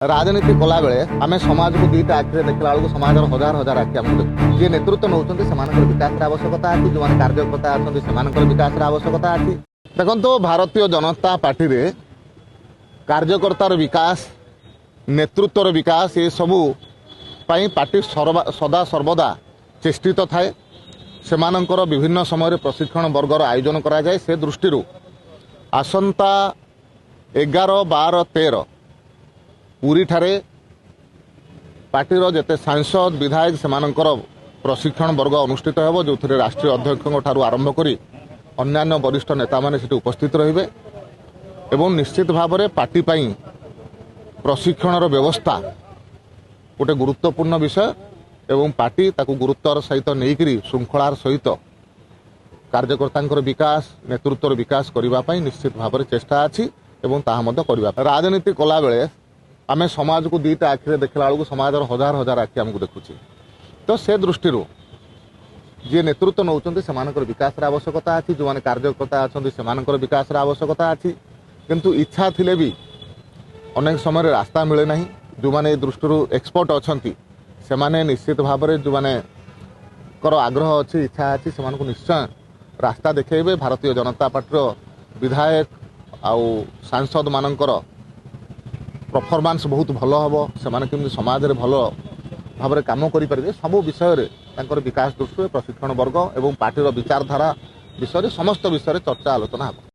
राजनीति कला बेले आम समाज को दुईटा आखिरे देखला बेलू समाज हजार हजार आखि आम जी नेतृत्व नौ विकास आवश्यकता अच्छी जो कार्यकर्ता अच्छा विकास आवश्यकता अच्छी देखो भारतीय जनता पार्टी रे कार्यकर्तार विकास नेतृत्वर विकास ये सबू पार्टी सदा सर्वदा चेष्टित थाए सेमानंकर विभिन्न समय प्रशिक्षण वर्गर आयोजन करा जाए से दृष्टि आसंता 11, 12, 13 पुरी ठारे पार्टीर जेते सांसद विधायक सेमानंकर प्रशिक्षण वर्ग अनुष्ठित होब जो राष्ट्रीय अध्यक्ष ठारू आरंभ करी अन्यान्य वरिष्ठ नेता माने सेठी उपस्थित रहिबे एवं निश्चित भाव में पार्टी पाई प्रशिक्षणर व्यवस्था गोटे गुरुत्वपूर्ण विषय एवं पार्टी ताकू गुरुत्वर सहित नहींकरी श्रृंखलार सहित कार्यकर्ता विकास नेतृत्वर विकास करने निश्चित भाव में चेष्टा अच्छी एवं ताहा मध्य करबा राजनीति कला बेले आम समाज को दुईटा आखिरे देखला बेलू समाज हजार हजार आखि आमको देखुची तो से दृष्टि जी नेतृत्व नौ विकास आवश्यकता अच्छी जो मैंने कार्यकर्ता अच्छा विकास आवश्यकता अच्छी किंतु इच्छा थिले भी अनेक समय रास्ता मिले ना जो मैंने दृष्टि एक्सपर्ट अच्छा से माने निश्चित भाव में जो मैंने आग्रह अच्छी इच्छा अच्छी से निश्चय रास्ता देखेबे भारतीय जनता पार्टी विधायक आउ सांसद मानकर परफॉर्मेंस बहुत भल हम से समाज में भल भाव में कम करें सब विषय विकास दृष्टि प्रशिक्षण वर्ग और पार्टी विचारधारा विषय समस्त विषय चर्चा आलोचना हो।